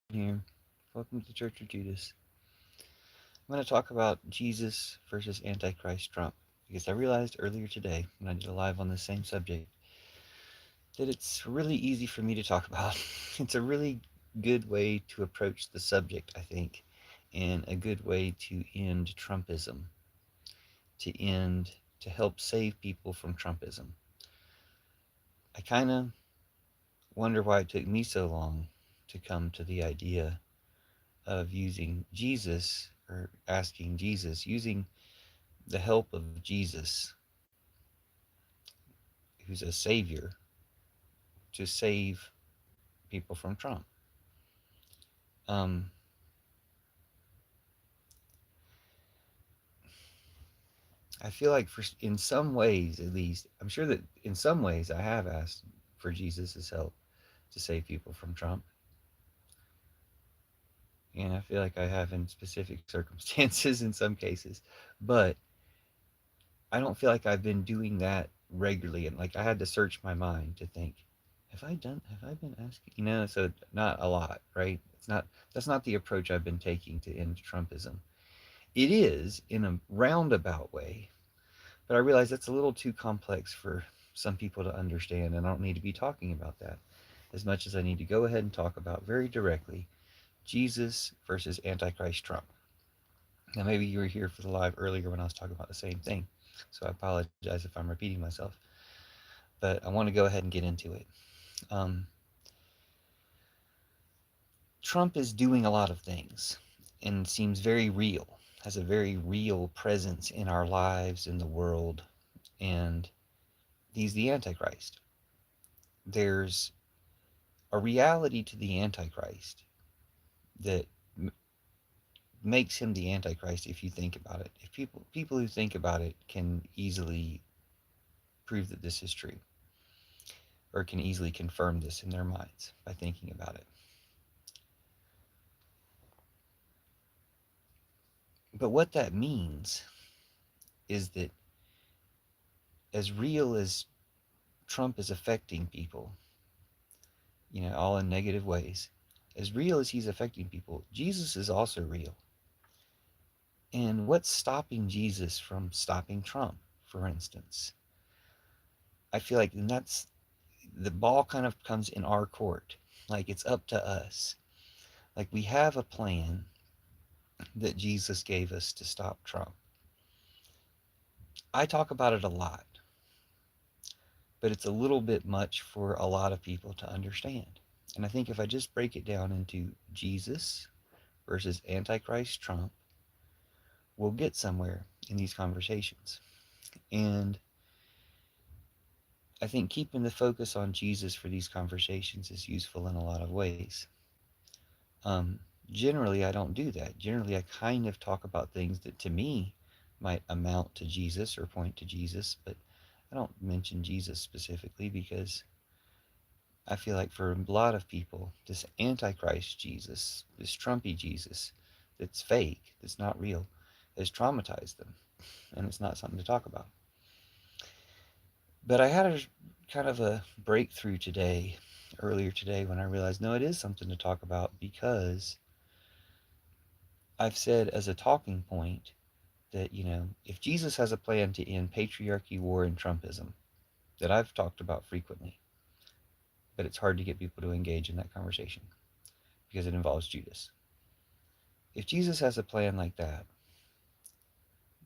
here. Welcome to the Church of Judas. I'm going to talk about Jesus versus Antichrist Trump because I realized earlier today when I did a live on the same subject that it's really easy for me to talk about. It's a really good way to approach the subject, I think, and a good way to end Trumpism, to help save people from Trumpism. I kind of wonder why it took me so long to come to the idea of using Jesus or asking Jesus, using the help of Jesus, who's a savior, to save people from Trump. Um, I feel like, in some ways, at least, I'm sure that in some ways I have asked for Jesus' help to save people from Trump, and I feel like I have in specific circumstances in some cases, but I don't feel like I've been doing that regularly, and like I had to search my mind to think, have I been asking, so not a lot, right? That's not the approach I've been taking to end Trumpism. It is in a roundabout way, but I realize that's a little too complex for some people to understand, and I don't need to be talking about that as much as I need to go ahead and talk about very directly Jesus versus Antichrist Trump. Now, maybe you were here for the live earlier when I was talking about the same thing, so I apologize if I'm repeating myself, but I want to go ahead and get into it. Um, Trump is doing a lot of things and seems very real, has a very real presence in our lives, in the world, and he's the Antichrist. There's a reality to the Antichrist that makes him the Antichrist if you think about it. If people who think about it can easily prove that this is true, or can easily confirm this in their minds by thinking about it. But what that means is that as real as Trump is affecting people, all in negative ways, as real as he's affecting people, Jesus is also real. And what's stopping Jesus from stopping Trump, for instance? I feel like that's the ball kind of comes in our court. Like it's up to us. Like we have a plan that Jesus gave us to stop Trump. I talk about it a lot, but it's a little bit much for a lot of people to understand. And I think if I just break it down into Jesus versus Antichrist Trump, we'll get somewhere in these conversations. And I think keeping the focus on Jesus for these conversations is useful in a lot of ways. Um, Generally, I don't do that. Generally, I kind of talk about things that to me might amount to Jesus or point to Jesus, but I don't mention Jesus specifically because I feel like for a lot of people, this Antichrist Jesus, this Trumpy Jesus that's fake, that's not real, has traumatized them, and it's not something to talk about. But I had a kind of a breakthrough earlier today, when I realized no, it is something to talk about because I've said as a talking point that, if Jesus has a plan to end patriarchy, war, and Trumpism, that I've talked about frequently, but it's hard to get people to engage in that conversation because it involves Judas. If Jesus has a plan like that,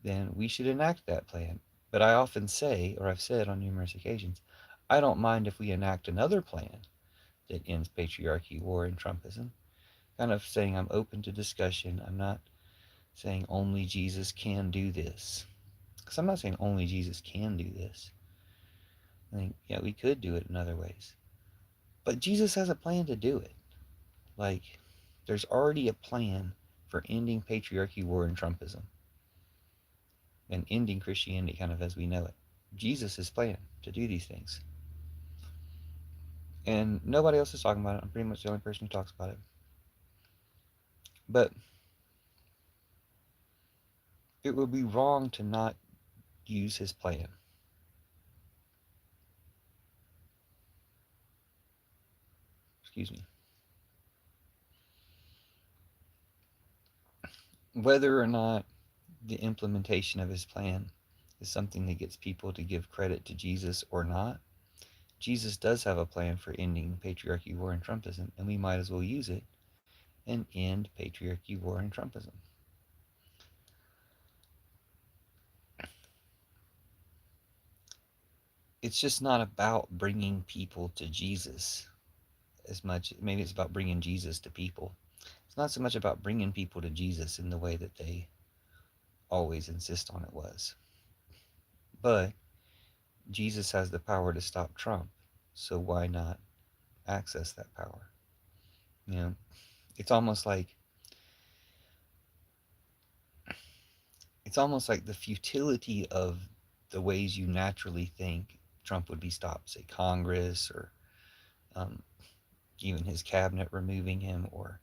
then we should enact that plan. But I often say, or I've said on numerous occasions, I don't mind if we enact another plan that ends patriarchy, war, and Trumpism. Kind of saying I'm open to discussion. I'm not saying only Jesus can do this. Because I'm not saying only Jesus can do this. I think, yeah, we could do it in other ways. But Jesus has a plan to do it. Like, there's already a plan for ending patriarchy, war, and Trumpism, and ending Christianity kind of as we know it. Jesus' plan to do these things. And nobody else is talking about it. I'm pretty much the only person who talks about it. But it would be wrong to not use his plan. Excuse me. whether or not the implementation of his plan is something that gets people to give credit to Jesus or not, Jesus does have a plan for ending patriarchy, war, and Trumpism, and we might as well use it and end patriarchy, war, and Trumpism. It's just not about bringing people to Jesus as much. Maybe it's about bringing Jesus to people. It's not so much about bringing people to Jesus in the way that they always insist on it was. But Jesus has the power to stop Trump, so why not access that power? You know, it's almost like it's almost like the futility of the ways you naturally think Trump would be stopped, say Congress or um, even his cabinet removing him, or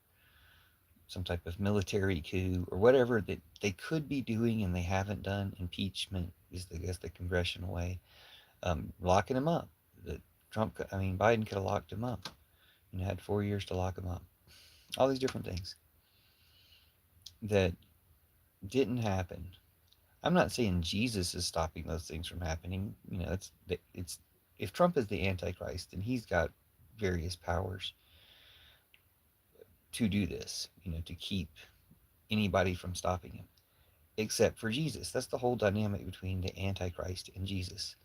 some type of military coup, or whatever that they could be doing and they haven't done. Impeachment is, I guess, the congressional way. Locking him up. The Biden could have locked him up. Had 4 years to lock him up. All these different things that didn't happen. I'm not saying Jesus is stopping those things from happening. It's if Trump is the Antichrist, then he's got various powers to do this. To keep anybody from stopping him, except for Jesus. That's the whole dynamic between the Antichrist and Jesus.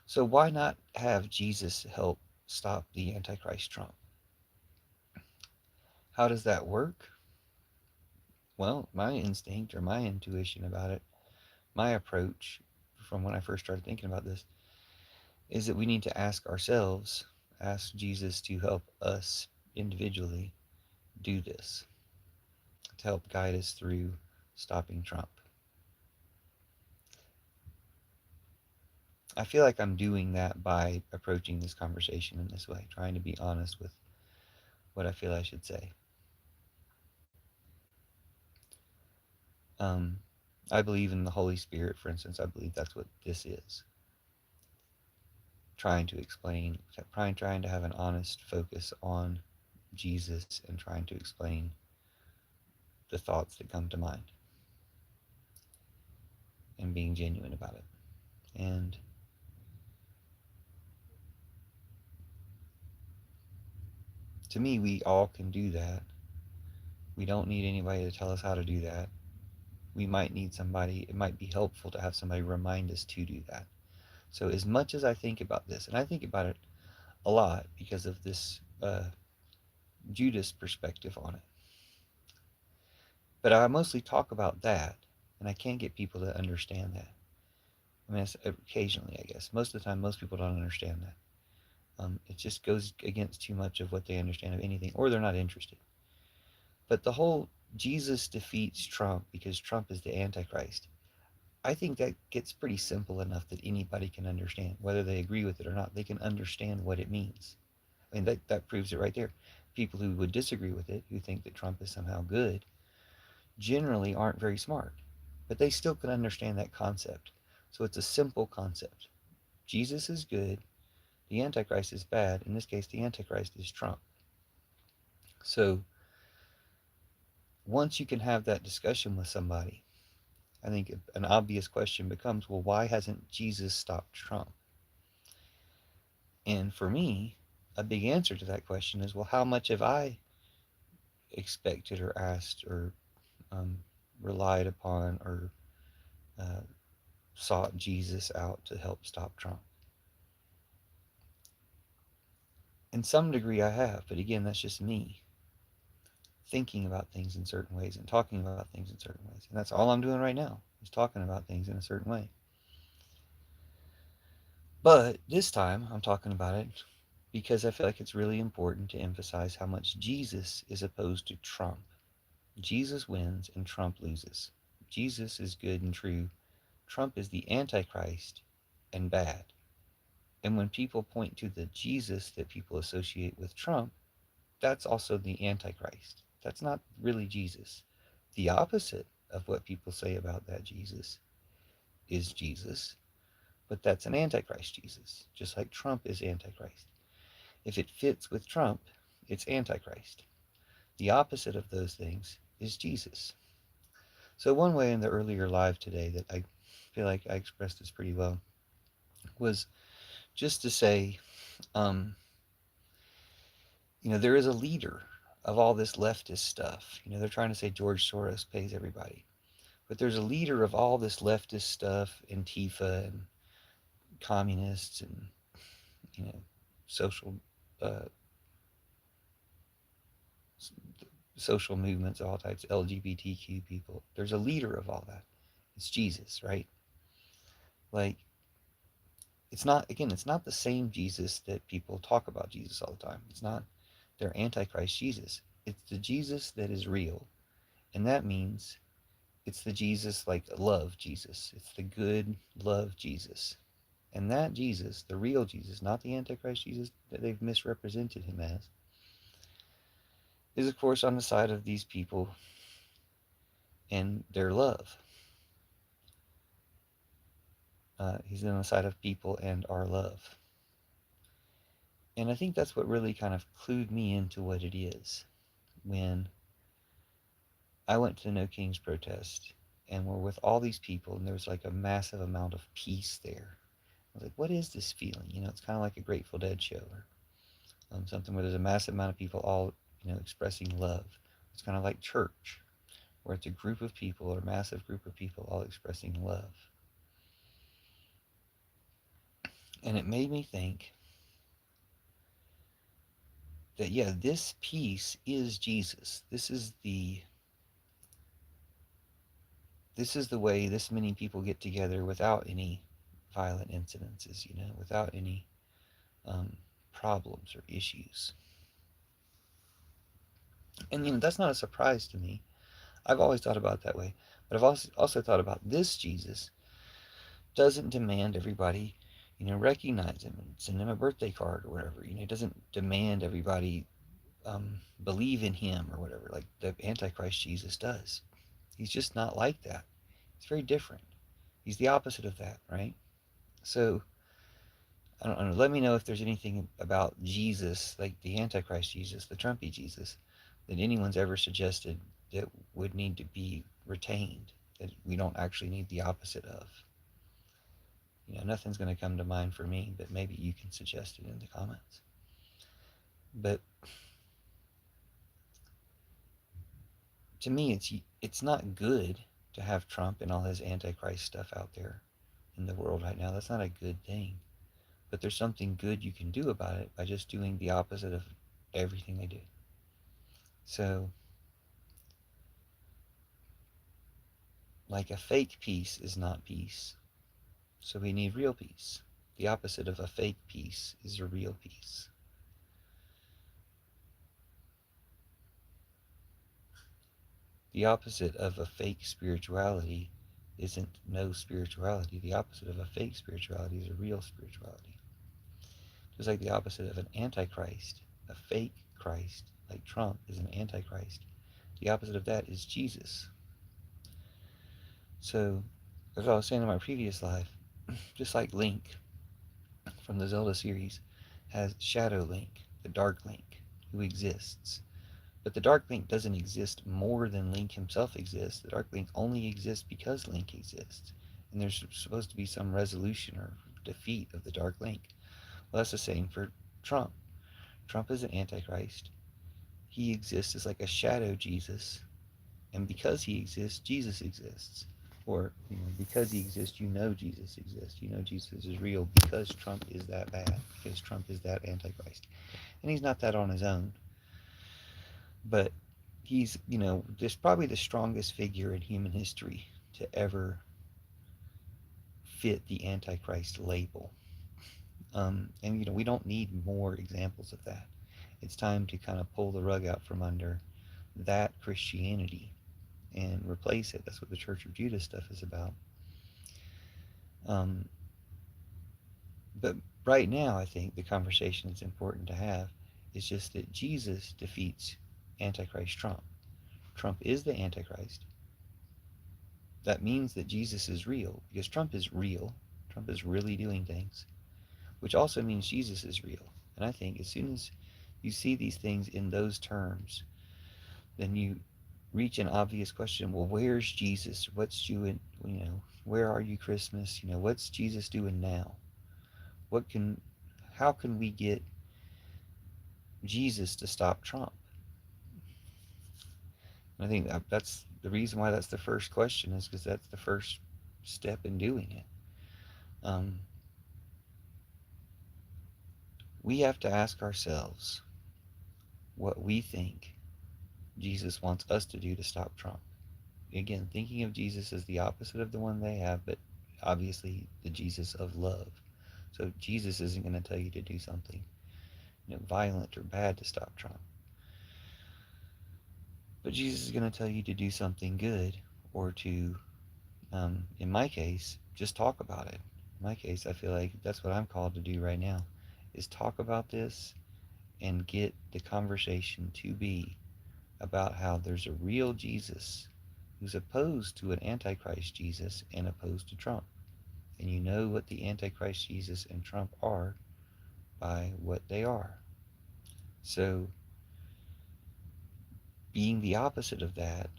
So why not have Jesus help stop the Antichrist Trump? How does that work? Well, my instinct or my intuition about it, my approach from when I first started thinking about this, is that we need to ask ourselves, ask Jesus to help us individually do this, to help guide us through stopping Trump. I feel like I'm doing that by approaching this conversation in this way, trying to be honest with what I feel I should say. Um, I believe in the Holy Spirit, for instance. I believe that's what this is. Trying to explain, trying to have an honest focus on Jesus and trying to explain the thoughts that come to mind and being genuine about it. And to me, we all can do that. We don't need anybody to tell us how to do that. We might need somebody, it might be helpful to have somebody remind us to do that. So, as much as I think about this, and I think about it a lot because of this Judas perspective on it, but I mostly talk about that, and I can't get people to understand that. I mean, occasionally, I guess. Most of the time, most people don't understand that. It just goes against too much of what they understand of anything, or they're not interested. But the whole Jesus defeats Trump because Trump is the Antichrist, I think that gets pretty simple enough that anybody can understand. Whether they agree with it or not, they can understand what it means. I mean, that proves it right there. People who would disagree with it, who think that Trump is somehow good, generally aren't very smart. But they still can understand that concept. So it's a simple concept. Jesus is good, the Antichrist is bad. In this case, the Antichrist is Trump. So once you can have that discussion with somebody, I think an obvious question becomes, well, why hasn't Jesus stopped Trump? And for me, a big answer to that question is, well, how much have I expected or asked or um, relied upon or uh, sought Jesus out to help stop Trump? In some degree, I have, but again, that's just me thinking about things in certain ways and talking about things in certain ways. And that's all I'm doing right now, is talking about things in a certain way. But this time, I'm talking about it because I feel like it's really important to emphasize how much Jesus is opposed to Trump. Jesus wins and Trump loses. Jesus is good and true. Trump is the Antichrist and bad. And when people point to the Jesus that people associate with Trump, that's also the Antichrist. That's not really Jesus. The opposite of what people say about that Jesus is Jesus, but that's an Antichrist Jesus, just like Trump is Antichrist. If it fits with Trump, it's Antichrist. The opposite of those things is Jesus. So one way in the earlier live today that I feel like I expressed this pretty well was just to say, um, there is a leader of all this leftist stuff. They're trying to say George Soros pays everybody. But there's a leader of all this leftist stuff, Antifa and communists and, you know, social uh, social movements, all types, LGBTQ people. There's a leader of all that. It's Jesus, right? Like, it's not the same Jesus that people talk about Jesus all the time. It's not their Antichrist Jesus. It's the Jesus that is real. And that means it's the Jesus like love Jesus. It's the good love Jesus. And that Jesus, the real Jesus, not the Antichrist Jesus that they've misrepresented him as, is of course on the side of these people and their love. He's on the side of people and our love. And I think that's what really kind of clued me into what it is when I went to the No Kings protest and we're with all these people and there was like a massive amount of peace there. I was like, what is this feeling? It's kind of like a Grateful Dead show or something where there's a massive amount of people all, expressing love. It's kind of like church, where it's a group of people or a massive group of people all expressing love. And it made me think that, yeah, this peace is Jesus. This is the way this many people get together without any violent incidences, without any um, problems or issues. And that's not a surprise to me. I've always thought about it that way. But I've also thought about this Jesus doesn't demand everybody, recognize him and send him a birthday card or whatever. He doesn't demand everybody believe in him or whatever, like the Antichrist Jesus does. He's just not like that. He's very different. He's the opposite of that, right? So, I don't know. Let me know if there's anything about Jesus, like the Antichrist Jesus, the Trumpy Jesus, that anyone's ever suggested that would need to be retained, that we don't actually need the opposite of. Nothing's going to come to mind for me, but maybe you can suggest it in the comments. But to me, it's not good to have Trump and all his Antichrist stuff out there in the world right now. That's not a good thing. But there's something good you can do about it by just doing the opposite of everything they do. So, like a fake peace is not peace. So we need real peace. The opposite of a fake peace is a real peace. The opposite of a fake spirituality isn't no spirituality. The opposite of a fake spirituality is a real spirituality. Just like the opposite of an antichrist, a fake Christ, like Trump is an antichrist. The opposite of that is Jesus. So, as I was saying in my previous life, just like Link from the Zelda series has Shadow Link, the Dark Link, who exists. But the Dark Link doesn't exist more than Link himself exists. The Dark Link only exists because Link exists. And there's supposed to be some resolution or defeat of the Dark Link. Well, that's the same for Trump. Trump is an antichrist. He exists as like a shadow Jesus. And because he exists, Jesus exists. Or, because he exists, Jesus exists. Jesus is real because Trump is that bad. Because Trump is that antichrist. And he's not that on his own. But he's, just probably the strongest figure in human history to ever fit the Antichrist label. And, we don't need more examples of that. It's time to kind of pull the rug out from under that Christianity and replace it. That's what the Church of Judah stuff is about. Um, but right now, I think the conversation that's important to have is just that Jesus defeats Antichrist Trump. Trump is the Antichrist. That means that Jesus is real because Trump is real. Trump is really doing things, which also means Jesus is real. And I think as soon as you see these things in those terms, then reach an obvious question. Well, where's Jesus? What's you in, where are you Christmas? What's Jesus doing now? What can, how can we get Jesus to stop Trump? And I think that's the reason why that's the first question, is because that's the first step in doing it. Um, we have to ask ourselves what we think Jesus wants us to do to stop Trump. Again, thinking of Jesus as the opposite of the one they have, but obviously the Jesus of love. So Jesus isn't going to tell you to do something, violent or bad to stop Trump. But Jesus is going to tell you to do something good, or to, in my case, just talk about it. In my case, I feel like that's what I'm called to do right now, is talk about this and get the conversation to be about how there's a real Jesus who's opposed to an Antichrist Jesus and opposed to Trump. And you know what the Antichrist Jesus and Trump are by what they are. So, being the opposite of that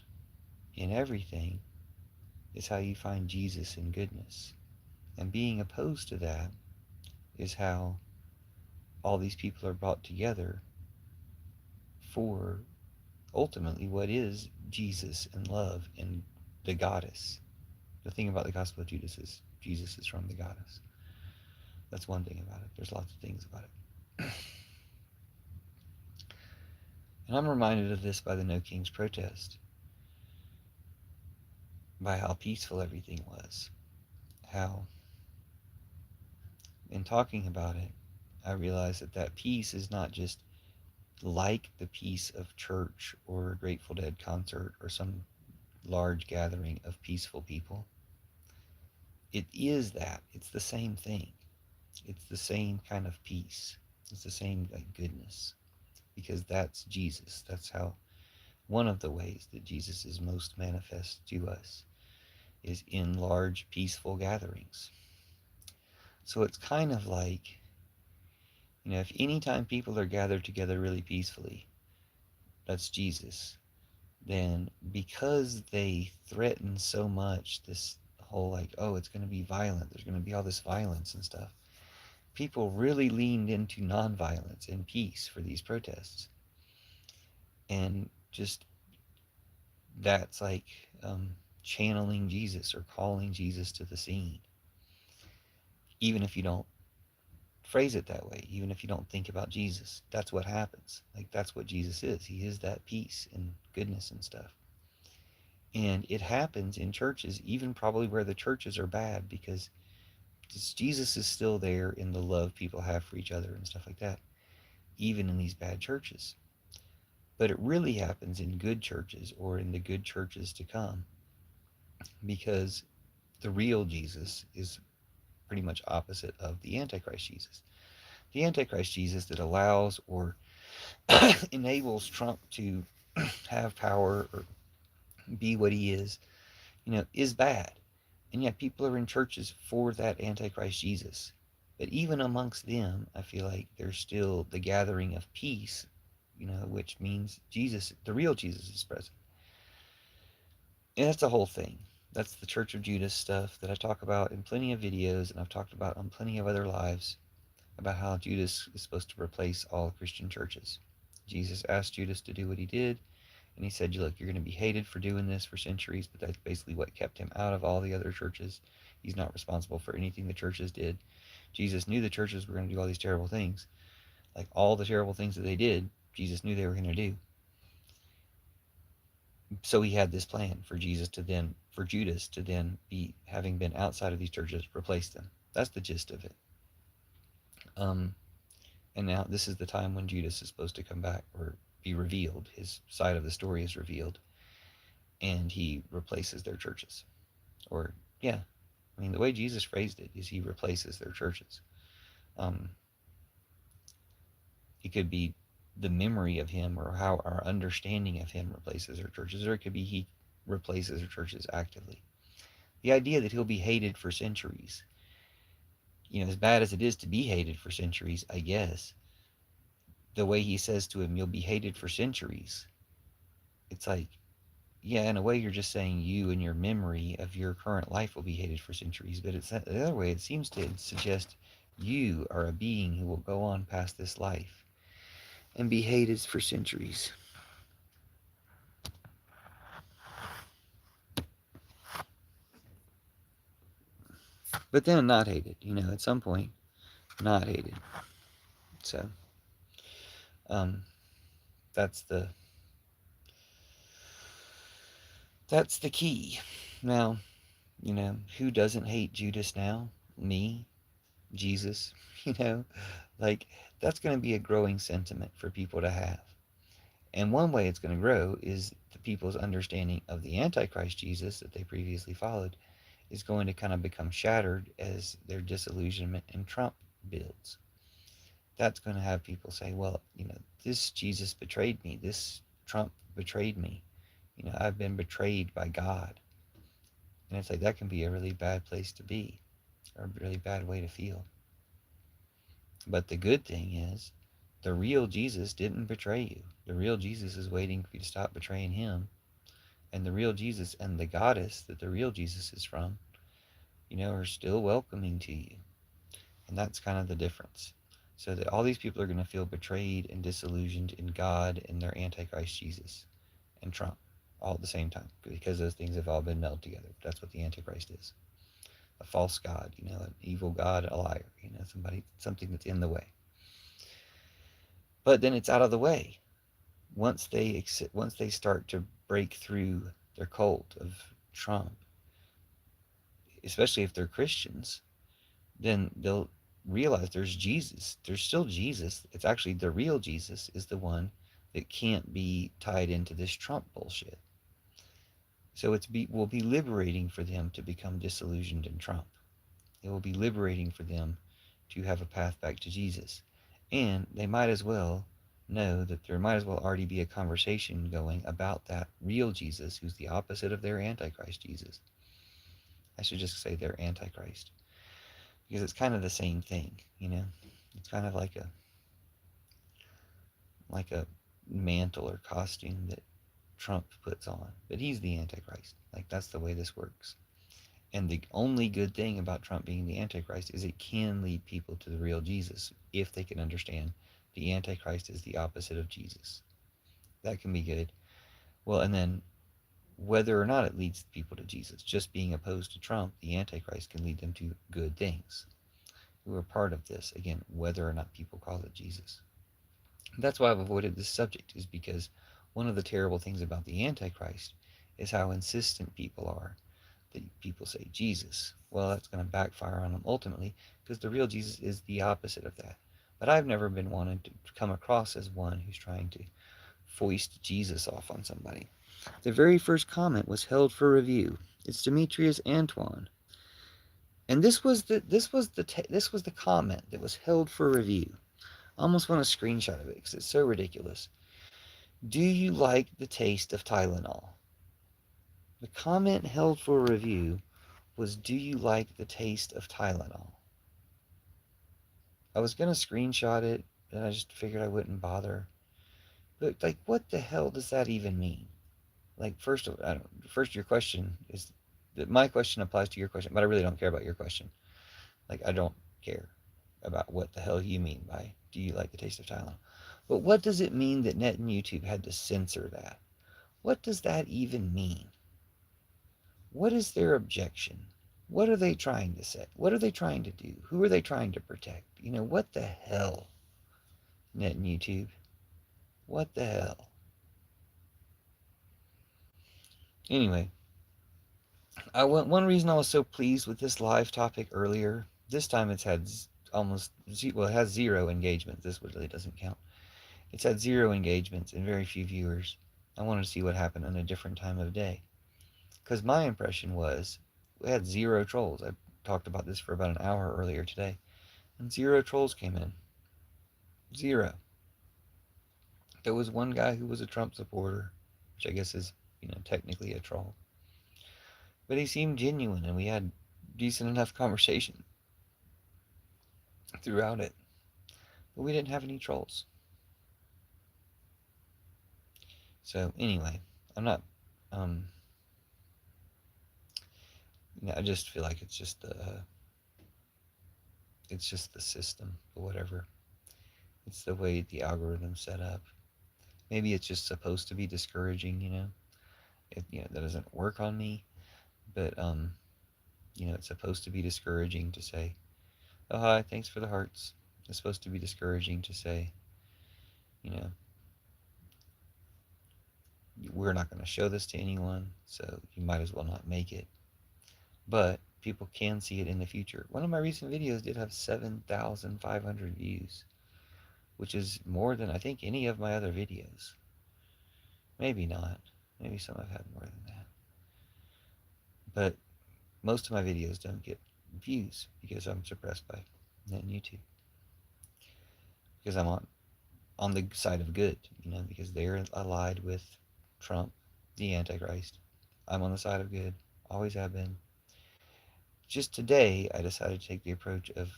in everything is how you find Jesus in goodness. And being opposed to that is how all these people are brought together for ultimately what is Jesus and love and the goddess. The thing about the Gospel of Judas is Jesus is from the goddess. That's one thing about it. There's lots of things about it. And I'm reminded of this by the No Kings protest, by how peaceful everything was. How, in talking about it, I realized that that peace is not just like the peace of church or a Grateful Dead concert or some large gathering of peaceful people. It is that. It's the same thing. It's the same kind of peace. It's the same goodness. Because that's Jesus. That's how, one of the ways that Jesus is most manifest to us is in large peaceful gatherings. So it's kind of like, if anytime people are gathered together really peacefully, that's Jesus, then because they threaten so much this whole like, oh, it's going to be violent, there's going to be all this violence and stuff, people really leaned into nonviolence and peace for these protests. And just that's like channeling Jesus or calling Jesus to the scene. Even if you don't phrase it that way, even if you don't think about Jesus, that's what happens. Like, that's what Jesus is. He is that peace and goodness and stuff. And it happens in churches, even probably where the churches are bad, because Jesus is still there in the love people have for each other and stuff like that, even in these bad churches. But it really happens in good churches, or in the good churches to come, because the real Jesus is pretty much opposite of the Antichrist Jesus. The Antichrist Jesus that allows or enables Trump to have power or be what he is bad. And yet people are in churches for that Antichrist Jesus. But even amongst them, I feel like there's still the gathering of peace, which means Jesus, the real Jesus, is present. And that's the whole thing. That's the Church of Judas stuff that I talk about in plenty of videos, and I've talked about on plenty of other lives, about how Judas is supposed to replace all Christian churches. Jesus asked Judas to do what he did, and he said, look, you're going to be hated for doing this for centuries, but that's basically what kept him out of all the other churches. He's not responsible for anything the churches did. Jesus knew the churches were going to do all these terrible things. Like, all the terrible things that they did, Jesus knew they were going to do. So he had this plan for Judas to then be, having been outside of these churches, replace them. That's the gist of it. And now this is the time when Judas is supposed to come back or be revealed. His side of the story is revealed, and he replaces their churches. Or, yeah, I mean, the way Jesus phrased it is he replaces their churches. It could be the memory of him, or how our understanding of him replaces their churches, or it could be he replaces their churches actively. The idea that he'll be hated for centuries, as bad as it is to be hated for centuries, I guess, the way he says to him, you'll be hated for centuries, it's like, yeah, in a way, you're just saying you and your memory of your current life will be hated for centuries. But it's the other way. It seems to suggest you are a being who will go on past this life and be hated for centuries. But then not hated, at some point, not hated. So, um, that's the that's the key. Now, who doesn't hate Judas now? Me, Jesus, you know, like that's going to be a growing sentiment for people to have. And one way it's going to grow is the people's understanding of the Antichrist Jesus that they previously followed is going to kind of become shattered as their disillusionment in Trump builds. That's going to have people say, well, this Jesus betrayed me. This Trump betrayed me. I've been betrayed by God. And it's like that can be a really bad place to be, or a really bad way to feel. But the good thing is, the real Jesus didn't betray you. The real Jesus is waiting for you to stop betraying him. And the real Jesus and the goddess that the real Jesus is from, are still welcoming to you. And that's kind of the difference. So that all these people are going to feel betrayed and disillusioned in God and their Antichrist Jesus and Trump all at the same time, because those things have all been melded together. That's what the Antichrist is. A false God, an evil God, a liar, something that's in the way. But then it's out of the way. Once they start to break through their cult of Trump, especially if they're Christians, then they'll realize there's Jesus. There's still Jesus. It's actually the real Jesus is the one that can't be tied into this Trump bullshit. So will be liberating for them to become disillusioned in Trump. It will be liberating for them to have a path back to Jesus. And they might as well know that there might as well already be a conversation going about that real Jesus, who's the opposite of their Antichrist Jesus. I should just say their Antichrist. Because it's kind of the same thing. It's kind of like a mantle or costume that Trump puts on. But he's the Antichrist. Like that's the way this works. And the only good thing about Trump being the Antichrist is it can lead people to the real Jesus if they can understand the Antichrist is the opposite of Jesus. That can be good. Well, and then whether or not it leads people to Jesus, just being opposed to Trump, the Antichrist can lead them to good things. Who are part of this, again, whether or not people call it Jesus. That's why I've avoided this subject, is because one of the terrible things about the Antichrist is how insistent people are that people say Jesus. Well, that's going to backfire on them ultimately, because the real Jesus is the opposite of that. But I've never been wanted to come across as one who's trying to foist Jesus off on somebody. The very first comment was held for review. It's Demetrius Antoine, and this was the comment that was held for review. I almost want a screenshot of it because it's so ridiculous. Do you like the taste of Tylenol? The comment held for review was, do you like the taste of Tylenol? I was going to screenshot it, and I just figured I wouldn't bother. But, like, what the hell does that even mean? Like, first your question is, that my question applies to your question, but I really don't care about your question. Like, I don't care about what the hell you mean by, do you like the taste of Tylenol? But what does it mean that Net and YouTube had to censor that? What does that even mean? What is their objection? What are they trying to say? What are they trying to do? Who are they trying to protect? What the hell, Net and YouTube? What the hell? Anyway, one reason I was so pleased with this live topic earlier, this time it's had it has zero engagements. This really doesn't count. It's had zero engagements and very few viewers. I wanted to see what happened on a different time of day. Because my impression was we had zero trolls. I talked about this for about an hour earlier today. And zero trolls came in. Zero. There was one guy who was a Trump supporter, which I guess is, technically a troll. But he seemed genuine, and we had decent enough conversation throughout it. But we didn't have any trolls. So anyway, I'm not Um, I just feel like it's just the system or whatever. It's the way the algorithm's set up. Maybe it's just supposed to be discouraging, that doesn't work on me, but it's supposed to be discouraging to say, "Oh hi, thanks for the hearts." It's supposed to be discouraging to say, you know, we're not going to show this to anyone, so you might as well not make it. But people can see it in the future. One of my recent videos did have 7,500 views, which is more than I think any of my other videos. Maybe not. Maybe some have had more than that. But most of my videos don't get views because I'm suppressed by YouTube. Because I'm on the side of good, because they're allied with Trump, the Antichrist. I'm on the side of good, always have been. Just today, I decided to take the approach of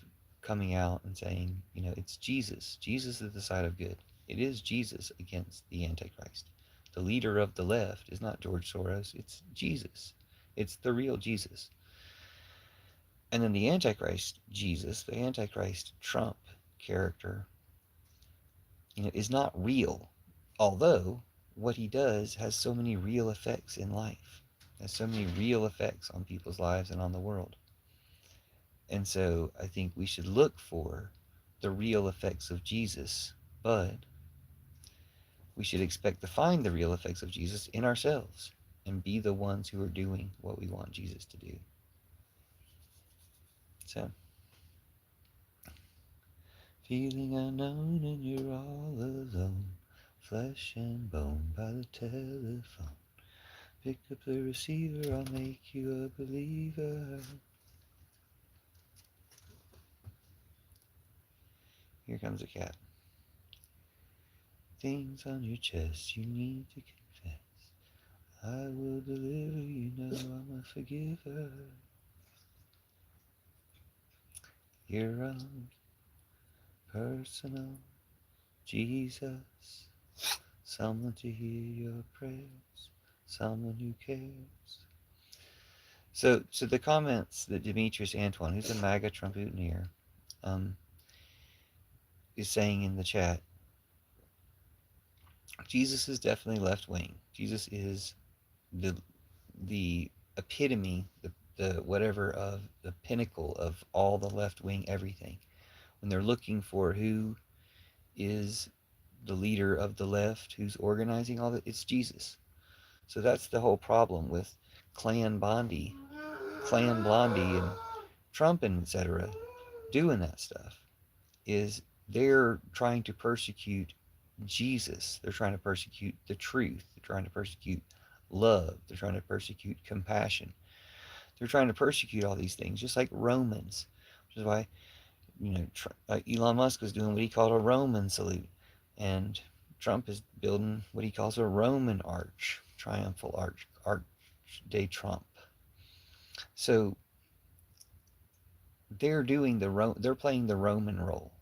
coming out and saying, it's Jesus. Jesus is the side of good. It is Jesus against the Antichrist. The leader of the left is not George Soros, it's Jesus. It's the real Jesus. And then the Antichrist Jesus, the Antichrist Trump character, is not real. Although what he does has so many real effects in life, has so many real effects on people's lives and on the world. And so I think we should look for the real effects of Jesus, but we should expect to find the real effects of Jesus in ourselves and be the ones who are doing what we want Jesus to do. So, feeling unknown and you're all alone, flesh and bone by the telephone. Pick up the receiver, I'll make you a believer. Here comes a cat. Things on your chest you need to confess. I will deliver, I'm a forgiver. Your own personal Jesus. Someone to hear your prayers. Someone who cares. So the comments that Demetrius Antoine, who's a MAGA Trumputineer, is saying in the chat, Jesus is definitely left wing. Jesus is the epitome, the whatever of the pinnacle of all the left wing everything. When they're looking for who is the leader of the left, who's organizing all that, it's Jesus. So that's the whole problem with Clan Blondie, and Trump and etc. doing that stuff, is they're trying to persecute Jesus. They're trying to persecute the truth. They're trying to persecute love. They're trying to persecute compassion. They're trying to persecute all these things, just like Romans, which is why Elon Musk is doing what he called a Roman salute, and Trump is building what he calls a Roman arch, triumphal arch de Trump. So they're playing the Roman role.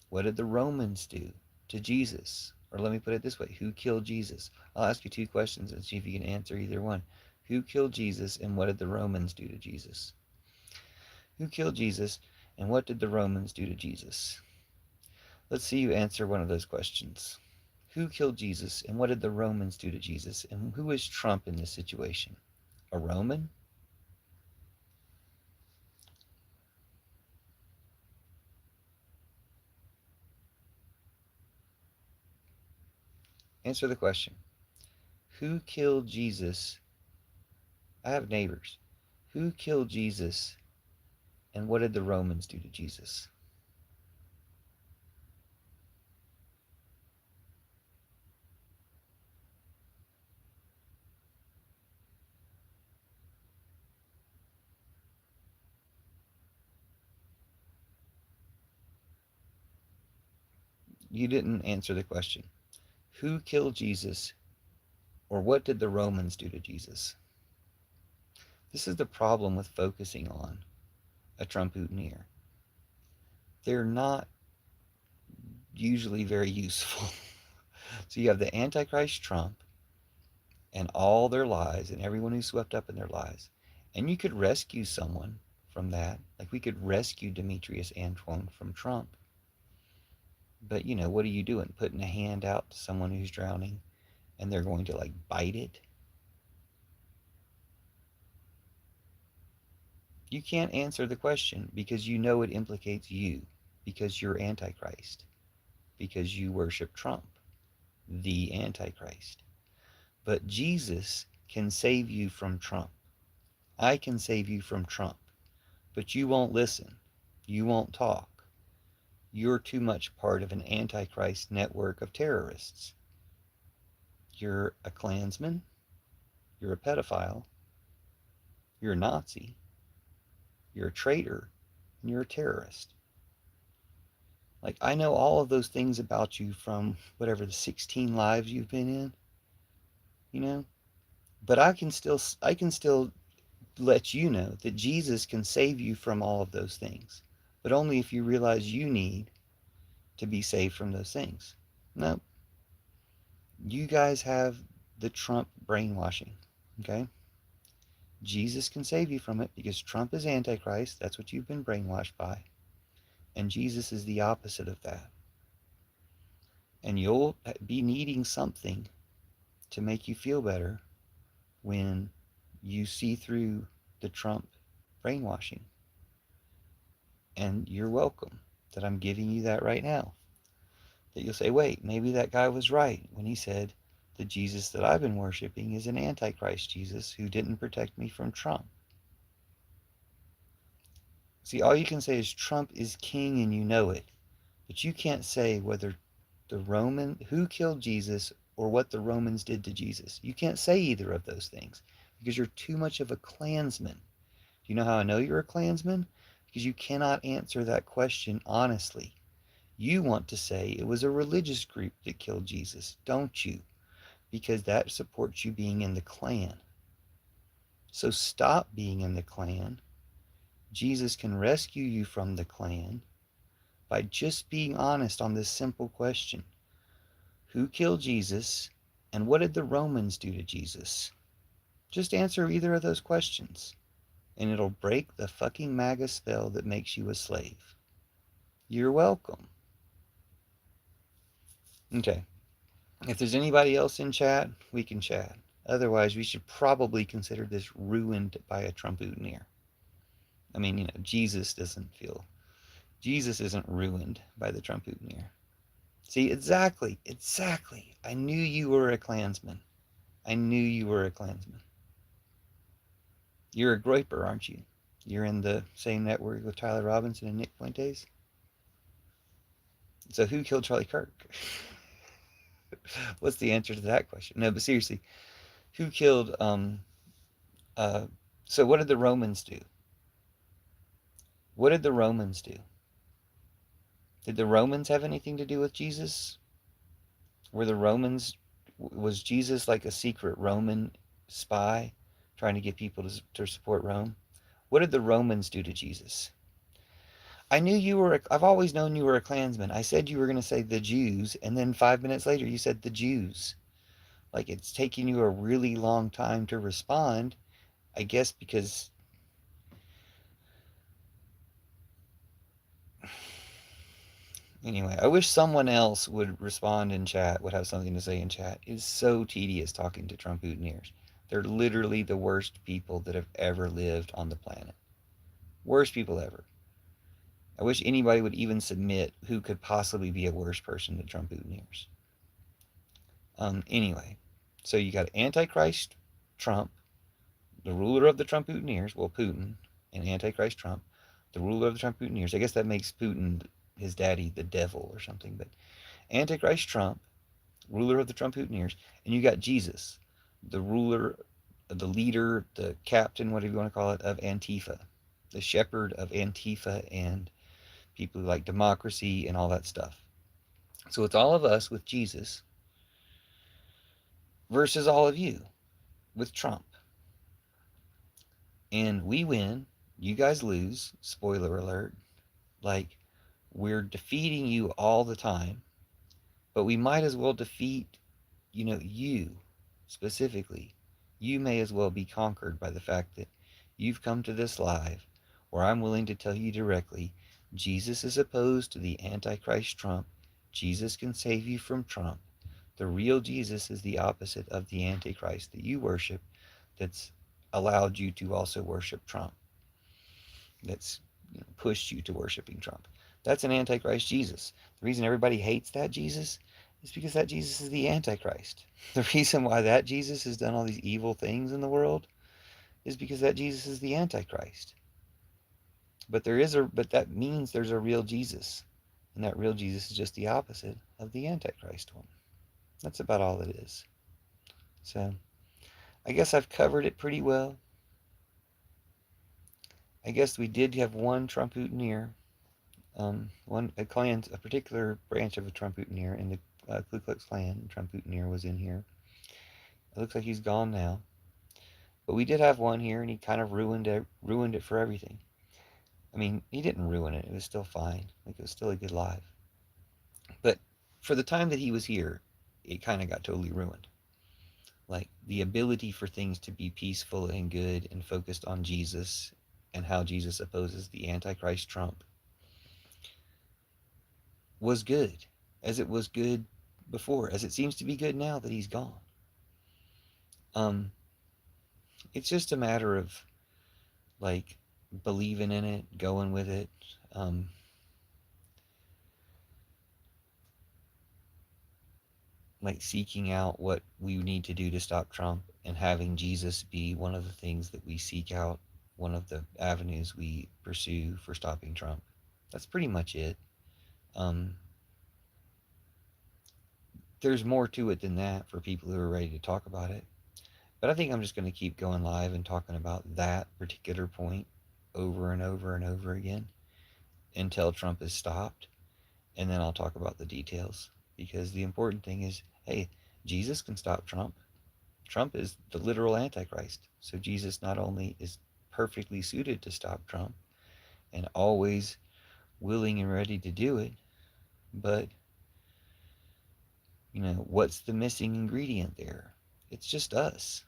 What did the Romans do to Jesus? Or let me put it this way: who killed Jesus? I'll ask you two questions and see if you can answer either one. Who killed Jesus, and what did the Romans do to Jesus? Who killed Jesus, and what did the Romans do to Jesus? Let's see you answer one of those questions. Who killed Jesus, and what did the Romans do to Jesus? And who is Trump in this situation? A Roman? Answer the question. Who killed Jesus? I have neighbors. Who killed Jesus, and what did the Romans do to Jesus? You didn't answer the question. Who killed Jesus, or what did the Romans do to Jesus? This is the problem with focusing on a Trumputineer. They're not usually very useful. So you have the Antichrist Trump, and all their lies and everyone who's swept up in their lies. And you could rescue someone from that. Like we could rescue Demetrius Antoine from Trump. But what are you doing? Putting a hand out to someone who's drowning and they're going to like bite it? You can't answer the question because you know it implicates you, because you're Antichrist, because you worship Trump, the Antichrist. But Jesus can save you from Trump. I can save you from Trump. But you won't listen. You won't talk. You're too much part of an Antichrist network of terrorists. You're a Klansman. You're a pedophile. You're a Nazi. You're a traitor. And you're a terrorist. Like, I know all of those things about you from whatever the 16 lives you've been in, you know? But I can still let you know that Jesus can save you from all of those things. But only if you realize you need to be saved from those things. No, you guys have the Trump brainwashing, okay? Jesus can save you from it because Trump is Antichrist. That's what you've been brainwashed by. And Jesus is the opposite of that. And you'll be needing something to make you feel better when you see through the Trump brainwashing. And you're welcome that I'm giving you that right now. That you'll say, wait, maybe that guy was right when he said the Jesus that I've been worshiping is an Antichrist Jesus who didn't protect me from Trump. See, all you can say is Trump is king and you know it. But you can't say whether who killed Jesus or what the Romans did to Jesus. You can't say either of those things because you're too much of a Klansman. Do you know how I know you're a Klansman? Because you cannot answer that question honestly. You want to say it was a religious group that killed Jesus, don't you? Because that supports you being in the Klan. So stop being in the Klan. Jesus can rescue you from the Klan by just being honest on this simple question. Who killed Jesus, and what did the Romans do to Jesus? Just answer either of those questions, and it'll break the fucking MAGA spell that makes you a slave. You're welcome. Okay. If there's anybody else in chat, we can chat. Otherwise, we should probably consider this ruined by a Trump-ootneer. I mean, Jesus isn't ruined by the Trump-ootneer. See, exactly. I knew you were a Klansman. I knew you were a Klansman. You're a groyper, aren't you? You're in the same network with Tyler Robinson and Nick Fuentes? So who killed Charlie Kirk? What's the answer to that question? No, but seriously, who killed uh so what did the Romans do? What did the Romans do? Did the Romans have anything to do with Jesus? Were the Romans was Jesus like a secret Roman spy trying to get people to support Rome? What did the Romans do to Jesus? I've always known you were a Klansman. I said you were going to say the Jews, and then 5 minutes later you said the Jews. Like it's taking you a really long time to respond, I guess because anyway, I wish someone else would respond in chat, would have something to say in chat. It's so tedious talking to Trump-ootneers. They're literally the worst people that have ever lived on the planet. Worst people ever. I wish anybody would even submit who could possibly be a worse person than Trump-ootneers. Anyway, so you got Antichrist Trump, the ruler of the Trump-ootneers, well, Putin, and Antichrist Trump, the ruler of the Trump-ootneers. I guess that makes Putin, his daddy, the devil or something, but Antichrist Trump, ruler of the Trump-ootneers, and you got Jesus, the ruler, the leader, the captain, whatever you want to call it, of Antifa, the shepherd of Antifa and people who like democracy and all that stuff. So it's all of us with Jesus versus all of you with Trump. And we win, you guys lose, spoiler alert. Like, we're defeating you all the time, but we might as well defeat, you. specifically, you may as well be conquered by the fact that you've come to this live where I'm willing to tell you directly Jesus is opposed to the Antichrist Trump. Jesus can save you from Trump. The real Jesus is the opposite of the Antichrist that you worship, that's allowed you to also worship Trump, that's pushed you to worshiping Trump. That's an Antichrist Jesus. The reason everybody hates that Jesus is because that Jesus is the Antichrist. The reason why that Jesus has done all these evil things in the world is because that Jesus is the Antichrist. But that means there's a real Jesus. And that real Jesus is just the opposite of the Antichrist one. That's about all it is. So I guess I've covered it pretty well. I guess we did have one Trump-Hooteneer, a particular branch of a Trump-Hooteneer in the Ku Klux Klan. Trump-Hooteneer was in here. It looks like he's gone now. But we did have one here, and he kind of ruined it for everything. I mean, he didn't ruin it. It was still fine. Like, it was still a good live. But for the time that he was here, it kind of got totally ruined. Like, the ability for things to be peaceful and good and focused on Jesus and how Jesus opposes the Antichrist Trump was good, as it was good before, as it seems to be good now that he's gone. It's just a matter of, like, believing in it, going with it, like seeking out what we need to do to stop Trump, and having Jesus be one of the things that we seek out, one of the avenues we pursue for stopping Trump. That's pretty much it. There's more to it than that for people who are ready to talk about it. But I think I'm just going to keep going live and talking about that particular point over and over and over again until Trump is stopped. And then I'll talk about the details. Because the important thing is, hey, Jesus can stop Trump. Trump is the literal Antichrist. So Jesus not only is perfectly suited to stop Trump and always willing and ready to do it, but, what's the missing ingredient there? It's just us.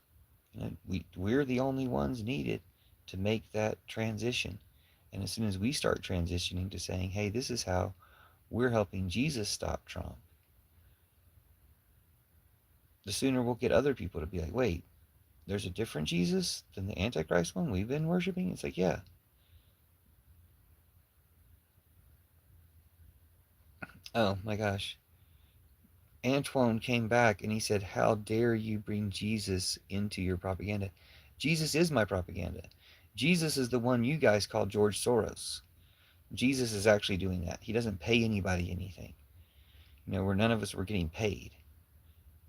We're the only ones needed to make that transition. And as soon as we start transitioning to saying, hey, this is how we're helping Jesus stop Trump, the sooner we'll get other people to be like, wait, there's a different Jesus than the Antichrist one we've been worshiping? It's like, yeah. Oh my gosh. Antoine came back and he said, how dare you bring Jesus into your propaganda? Jesus is my propaganda. Jesus is the one you guys call George Soros. Jesus is actually doing that. He doesn't pay anybody anything. Where none of us were getting paid.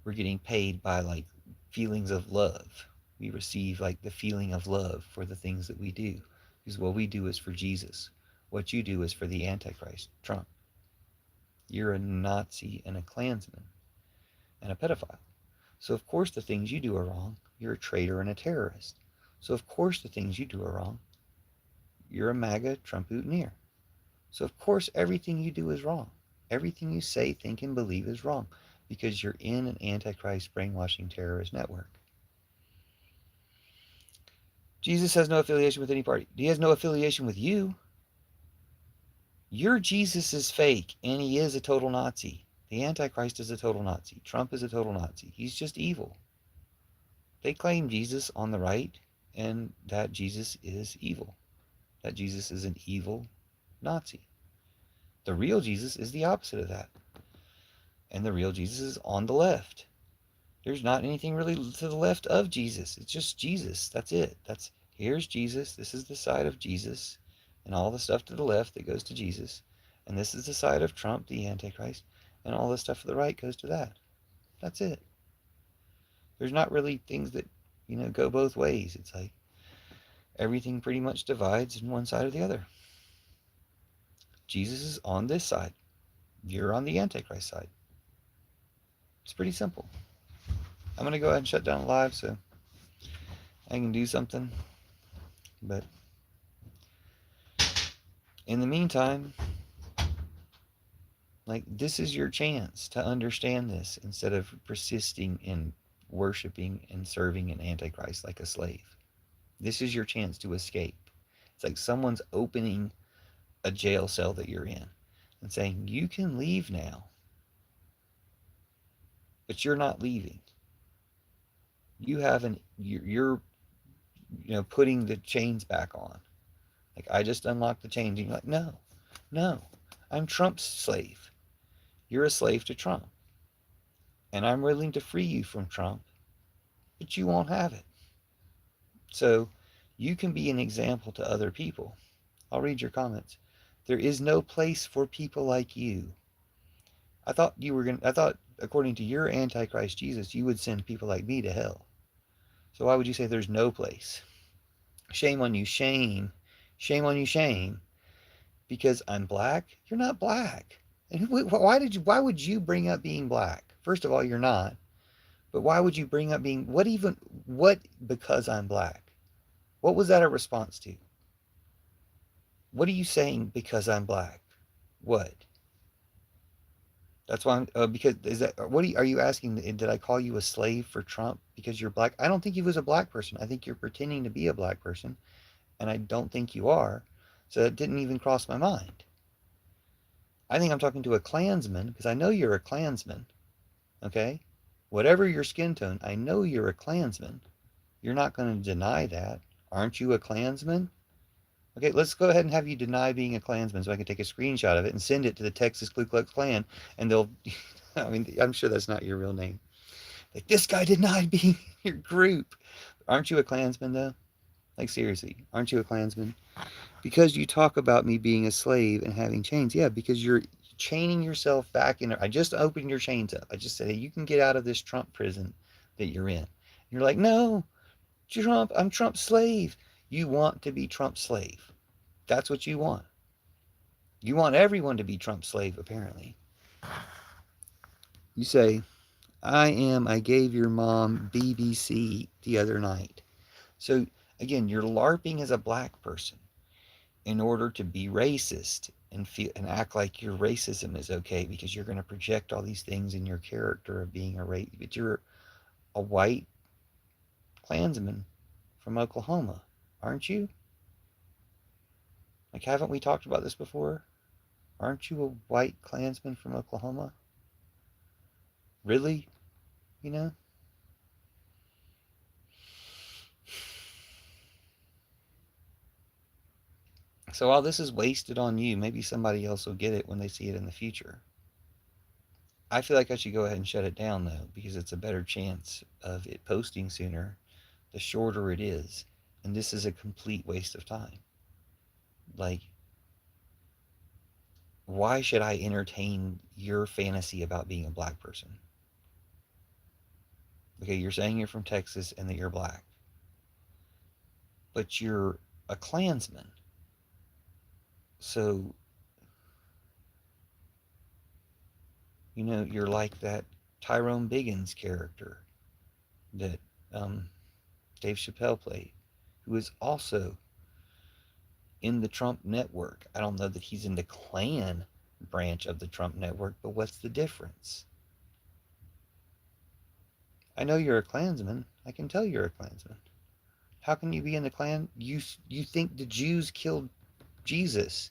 We're getting paid by, like, feelings of love. We receive, like, the feeling of love for the things that we do. Because what we do is for Jesus. What you do is for the Antichrist, Trump. You're a Nazi and a Klansman and a pedophile. So of course the things you do are wrong. You're a traitor and a terrorist. So of course the things you do are wrong. You're a MAGA Trump-Hooteneer. So of course everything you do is wrong. Everything you say, think, and believe is wrong because you're in an Antichrist brainwashing terrorist network. Jesus has no affiliation with any party. He has no affiliation with you. Your Jesus is fake, and he is a total Nazi. The Antichrist is a total Nazi. Trump is a total Nazi. He's just evil. They claim Jesus on the right, and that Jesus is evil. That Jesus is an evil Nazi. The real Jesus is the opposite of that. And the real Jesus is on the left. There's not anything really to the left of Jesus. It's just Jesus. That's it. Here's Jesus. This is the side of Jesus. And all the stuff to the left that goes to Jesus. And this is the side of Trump, the Antichrist. And all the stuff to the right goes to that. That's it. There's not really things that, go both ways. It's like everything pretty much divides in one side or the other. Jesus is on this side. You're on the Antichrist side. It's pretty simple. I'm going to go ahead and shut down live so I can do something. But in the meantime, like, this is your chance to understand this instead of persisting in worshiping and serving an Antichrist like a slave. This is your chance to escape. It's like someone's opening a jail cell that you're in and saying, you can leave now, but you're not leaving. You haven't, you're putting the chains back on. Like, I just unlocked the chains. And you're like, no, no, I'm Trump's slave. You're a slave to Trump. And I'm willing to free you from Trump, but you won't have it. So you can be an example to other people. I'll read your comments. There is no place for people like you. I thought according to your Antichrist Jesus, you would send people like me to hell. So why would you say there's no place? Shame on you, shame. Shame on you, shame. Because I'm black? You're not black. And why would you bring up being black? First of all, you're not. But why would you bring up being, what because I'm black? What was that a response to? What are you saying because I'm black? What? That's why because is that, are you asking, did I call you a slave for Trump because you're black? I don't think he was a black person. I think you're pretending to be a black person, and I don't think you are. So that didn't even cross my mind. I think I'm talking to a Klansman because I know you're a Klansman, okay? Whatever your skin tone, I know you're a Klansman. You're not going to deny that. Aren't you a Klansman? Okay, let's go ahead and have you deny being a Klansman so I can take a screenshot of it and send it to the Texas Ku Klux Klan, and they'll, I mean, I'm sure that's not your real name. Like, this guy denied being your group. Aren't you a Klansman, though? Like, seriously, aren't you a Klansman? Because you talk about me being a slave and having chains. Yeah, because you're chaining yourself back in. I just opened your chains up. I just said, hey, you can get out of this Trump prison that you're in. You're like, no, Trump, I'm Trump's slave. You want to be Trump's slave. That's what you want. You want everyone to be Trump's slave, apparently. You say, I gave your mom BBC the other night. So, again, you're LARPing as a black person in order to be racist and feel and act like your racism is okay because you're going to project all these things in your character of being a race. But you're a white Klansman from Oklahoma, aren't you? Like, haven't we talked about this before? Aren't you a white Klansman from Oklahoma? Really? You know? So while this is wasted on you, maybe somebody else will get it when they see it in the future. I feel like I should go ahead and shut it down, though, because it's a better chance of it posting sooner the shorter it is. And this is a complete waste of time. Like, why should I entertain your fantasy about being a black person? Okay, you're saying you're from Texas and that you're black, but you're a Klansman. So, you're like that Tyrone Biggins character that Dave Chappelle played, who is also in the Trump network. I don't know that he's in the Klan branch of the Trump network, but what's the difference? I know you're a Klansman. I can tell you're a Klansman. How can you be in the Klan? You think the Jews killed Jesus.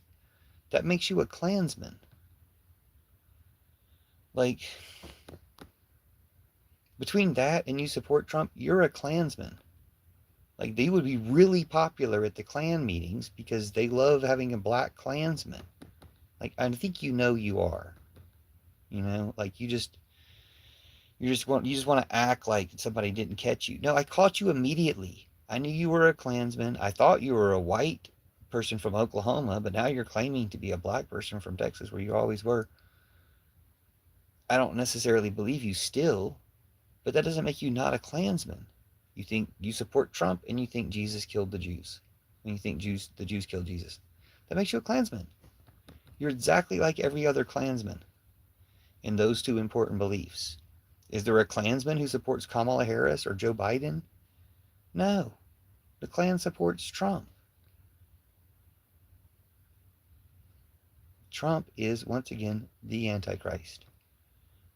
That makes you a Klansman. Like, between that and you support Trump, you're a Klansman. Like, they would be really popular at the Klan meetings because they love having a black Klansman. Like, I think you are. Like, you just want to act like somebody didn't catch you. No, I caught you immediately. I knew you were a Klansman. I thought you were a white person from Oklahoma, but now you're claiming to be a black person from Texas, where you always were. I don't necessarily believe you still, but that doesn't make you not a Klansman. You think you support Trump, and you think Jesus killed the Jews. And you think the Jews killed Jesus. That makes you a Klansman. You're exactly like every other Klansman in those two important beliefs. Is there a Klansman who supports Kamala Harris or Joe Biden? No. The Klan supports Trump. Trump is, once again, the Antichrist.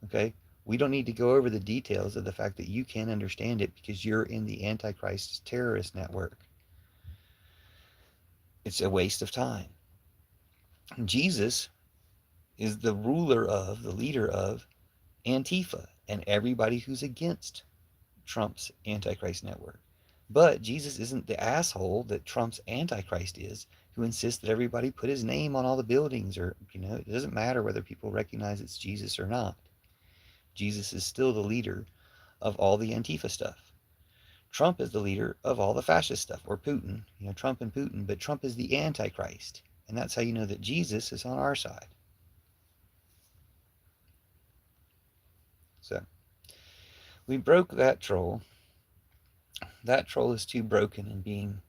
Okay? We don't need to go over the details of the fact that you can't understand it because you're in the Antichrist terrorist network. It's a waste of time. Jesus is the ruler of, the leader of Antifa and everybody who's against Trump's Antichrist network. But Jesus isn't the asshole that Trump's Antichrist is, who insists that everybody put his name on all the buildings, or, it doesn't matter whether people recognize it's Jesus or not. Jesus is still the leader of all the Antifa stuff. Trump is the leader of all the fascist stuff, or Putin, Trump and Putin, but Trump is the Antichrist. And that's how you know that Jesus is on our side. So, we broke that troll. That troll is too broken in being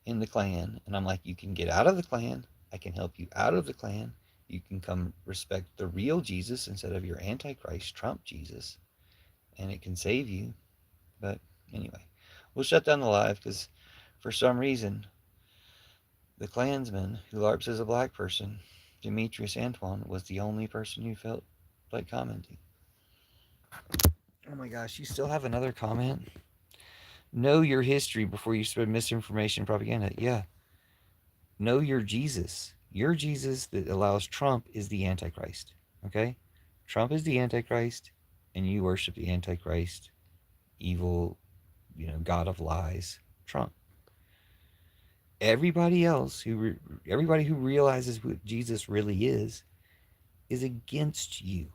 in the Klan. And I'm like, you can get out of the Klan. I can help you out of the Klan. You can come respect the real Jesus instead of your Antichrist Trump Jesus. And it can save you. But anyway, we'll shut down the live because for some reason, the Klansman who LARPs as a black person, Demetrius Antoine, was the only person who felt like commenting. Oh my gosh, you still have another comment? Know your history before you spread misinformation and propaganda. Yeah. Know your Jesus. Your Jesus that allows Trump is the Antichrist. Okay? Trump is the Antichrist, and you worship the Antichrist, evil, God of lies, Trump. Everybody else everybody who realizes what Jesus really is against you,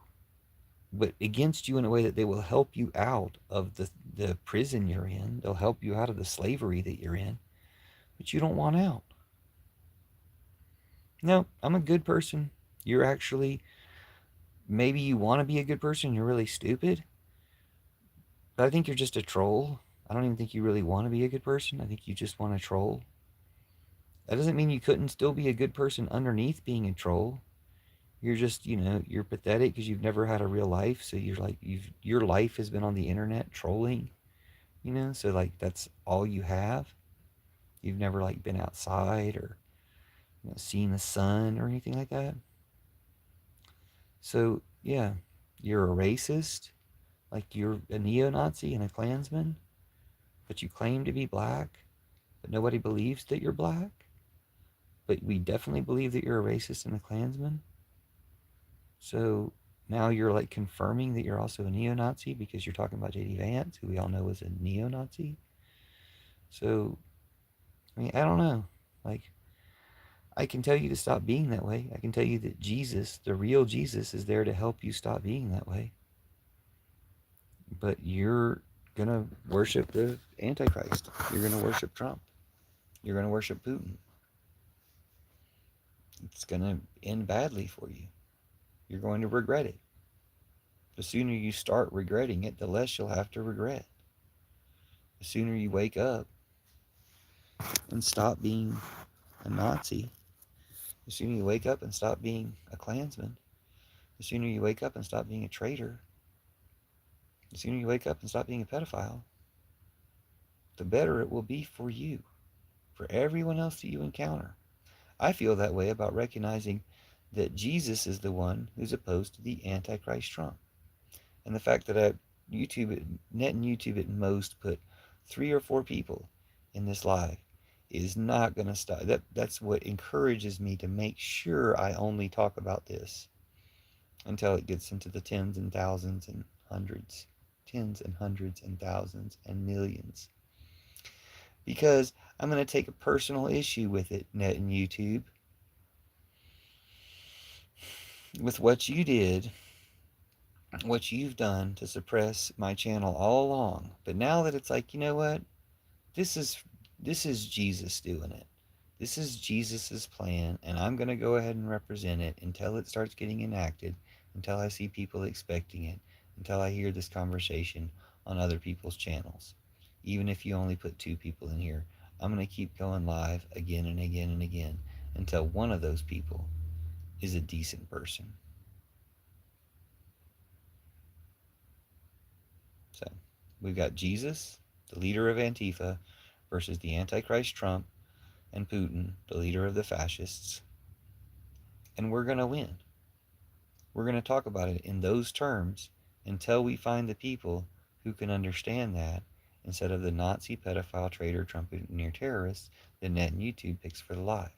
but against you in a way that they will help you out of the prison you're in. They'll help you out of the slavery that you're in, but you don't want out. No, I'm a good person. You're actually, maybe you want to be a good person. You're really stupid, but I think you're just a troll. I don't even think you really want to be a good person. I think you just want to troll. That doesn't mean you couldn't still be a good person underneath being a troll. You're just, you're pathetic because you've never had a real life. So you're like, your life has been on the internet trolling, so like that's all you have. You've never like been outside or seen the sun or anything like that. So yeah, you're a racist, like you're a neo-Nazi and a Klansman, but you claim to be black, but nobody believes that you're black. But we definitely believe that you're a racist and a Klansman. So now you're like confirming that you're also a neo-Nazi because you're talking about J.D. Vance, who we all know was a neo-Nazi. So, I mean, I don't know. Like, I can tell you to stop being that way. I can tell you that Jesus, the real Jesus, is there to help you stop being that way. But you're going to worship the Antichrist. You're going to worship Trump. You're going to worship Putin. It's going to end badly for you. You're going to regret it. The sooner you start regretting it, the less you'll have to regret. The sooner you wake up and stop being a Nazi, the sooner you wake up and stop being a Klansman, the sooner you wake up and stop being a traitor, the sooner you wake up and stop being a pedophile, the better it will be for you, for everyone else that you encounter. I feel that way about recognizing that Jesus is the one who's opposed to the Antichrist Trump. And the fact that Net and YouTube at most put 3 or 4 people in this live is not going to stop. That's what encourages me to make sure I only talk about this until it gets into the tens and thousands and hundreds, tens and hundreds and thousands and millions. Because I'm going to take a personal issue with it, Net and YouTube, with what you did, what you've done to suppress my channel all along. But now that it's like, you know what? This is Jesus doing it. This is Jesus's plan, and I'm going to go ahead and represent it until it starts getting enacted, until I see people expecting it, until I hear this conversation on other people's channels. Even if you only put 2 people in here, I'm going to keep going live again and again and again until one of those people is a decent person. So, we've got Jesus, the leader of Antifa, versus the Antichrist Trump and Putin, the leader of the fascists. And we're going to win. We're going to talk about it in those terms until we find the people who can understand that instead of the Nazi, pedophile, traitor, trumpeter, terrorists that Net and YouTube picks for the live.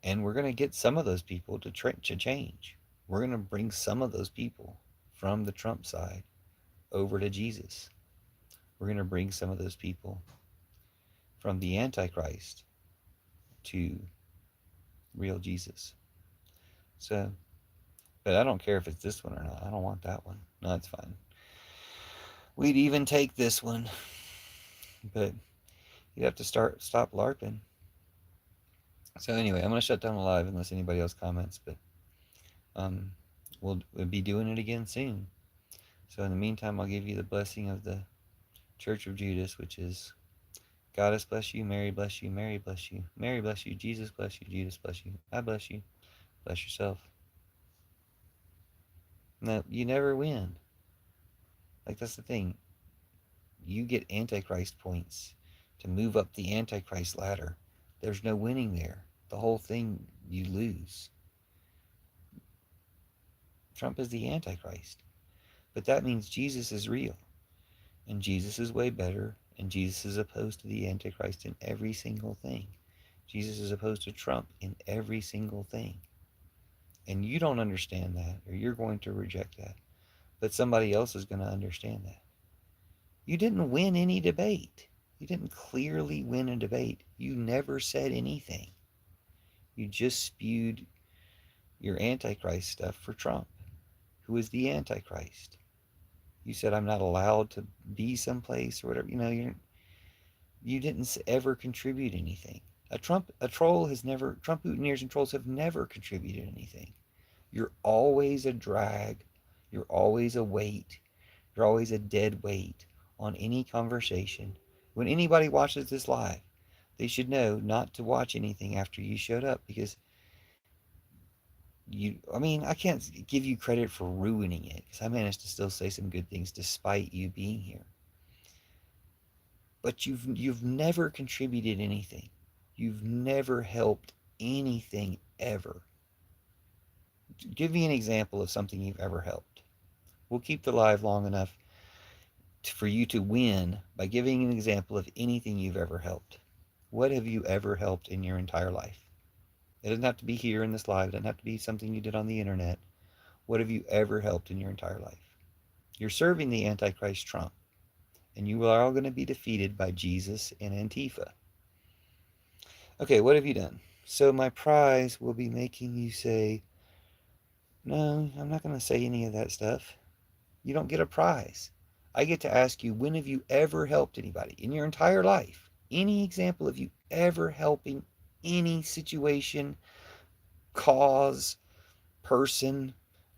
And we're going to get some of those people to change. We're going to bring some of those people from the Trump side over to Jesus. We're going to bring some of those people from the Antichrist to real Jesus. So, but I don't care if it's this one or not. I don't want that one. No, it's fine. We'd even take this one, but you'd have to stop LARPing. So anyway, I'm going to shut down the live unless anybody else comments, but we'll be doing it again soon. So in the meantime, I'll give you the blessing of the Church of Judas, which is Goddess bless you, Mary bless you, Mary bless you, Mary bless you, Jesus bless you, Judas bless you, I bless you, bless yourself. No, you never win. Like, that's the thing. You get Antichrist points to move up the Antichrist ladder. There's no winning there. The whole thing, you lose. Trump is the Antichrist. But that means Jesus is real. And Jesus is way better. And Jesus is opposed to the Antichrist in every single thing. Jesus is opposed to Trump in every single thing. And you don't understand that, or you're going to reject that. But somebody else is going to understand that. You didn't win any debate. You didn't clearly win a debate. You never said anything. You just spewed your Antichrist stuff for Trump, who is the Antichrist. You said, I'm not allowed to be someplace or whatever. You didn't ever contribute anything. Trump boutonnieres and trolls have never contributed anything. You're always a drag. You're always a weight. You're always a dead weight on any conversation. When anybody watches this live, they should know not to watch anything after you showed up, because I can't give you credit for ruining it, because I managed to still say some good things despite you being here. But you've never contributed anything. You've never helped anything ever. Give me an example of something you've ever helped. We'll keep the live long enough for you to win by giving an example of anything you've ever helped. What have you ever helped in your entire life? It doesn't have to be here in this live. It doesn't have to be something you did on the internet. What have you ever helped in your entire life? You're serving the Antichrist Trump, and you are all going to be defeated by Jesus and Antifa. Okay, what have you done? So my prize will be making you say, no, I'm not going to say any of that stuff. You don't get a prize. I get to ask you, when have you ever helped anybody in your entire life? Any example of you ever helping any situation, cause, person,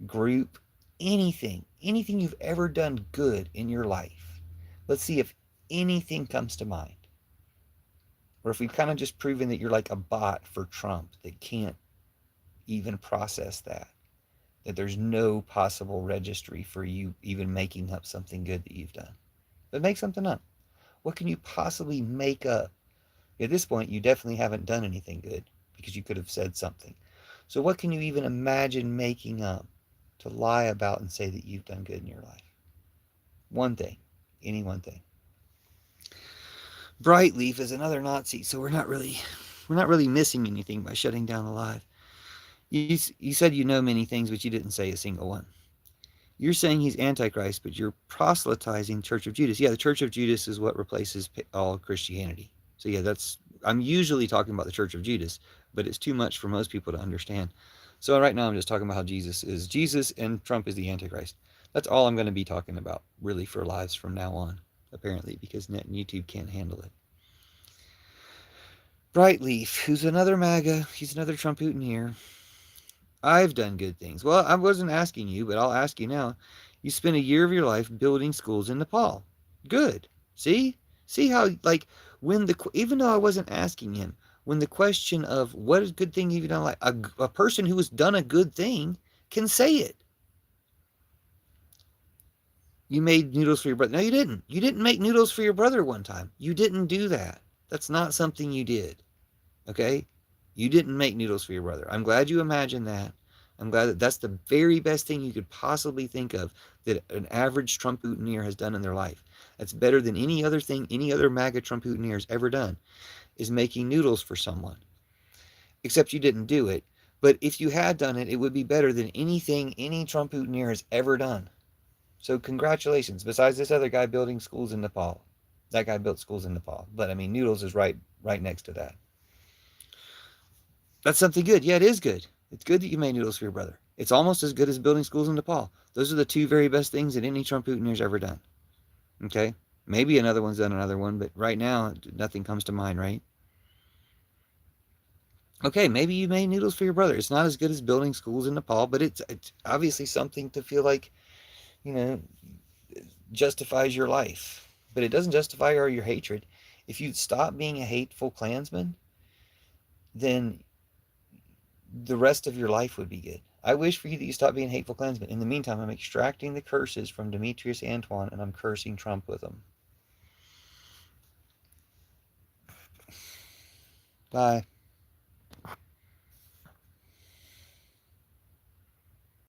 group, anything you've ever done good in your life? Let's see if anything comes to mind. Or if we've kind of just proven that you're like a bot for Trump that can't even process that there's no possible registry for you even making up something good that you've done. But make something up. What can you possibly make up? At this point, you definitely haven't done anything good, because you could have said something. So what can you even imagine making up to lie about and say that you've done good in your life? One thing. Any one thing. Brightleaf is another Nazi, so we're not really missing anything by shutting down the live. You said you know many things, but you didn't say a single one. You're saying he's Antichrist, but you're proselytizing Church of Judas. Yeah, the Church of Judas is what replaces all Christianity. So yeah, I'm usually talking about the Church of Judas, but it's too much for most people to understand. So right now I'm just talking about how Jesus is Jesus and Trump is the Antichrist. That's all I'm going to be talking about, really, for lives from now on, apparently, because Net and YouTube can't handle it. Brightleaf, who's another MAGA, he's another Trump boutonniere. I've done good things. Well, I wasn't asking you, but I'll ask you now. You spent a year of your life building schools in Nepal. Good. See how, like, even though I wasn't asking him, when the question of what is good thing have you done, like a person who has done a good thing can say it. You made noodles for your brother. No, you didn't. You didn't make noodles for your brother one time. You didn't do that. That's not something you did. Okay? You didn't make noodles for your brother. I'm glad you imagined that, I'm glad that that's the very best thing you could possibly think of that an average Trumpootineer has done in their life. That's better than any other thing any other MAGA Trumpootineer has ever done, is making noodles for someone. Except you didn't do it. But if you had done it, it would be better than anything any Trumpootineer has ever done. So congratulations. Besides this other guy building schools in Nepal. That guy built schools in Nepal. But I mean, noodles is right next to that. That's something good. Yeah, it is good. It's good that you made noodles for your brother. It's almost as good as building schools in Nepal. Those are the two very best things that any Trump Putinier's ever done. Okay? Maybe another one's done another one, but right now, nothing comes to mind, right? Okay, maybe you made noodles for your brother. It's not as good as building schools in Nepal, but it's obviously something to feel like, you know, justifies your life. But it doesn't justify your hatred. If you stop being a hateful Klansman, then the rest of your life would be good. I wish for you that you stop being hateful Klansmen. In the meantime, I'm extracting the curses from Demetrius Antoine and I'm cursing Trump with them. Bye.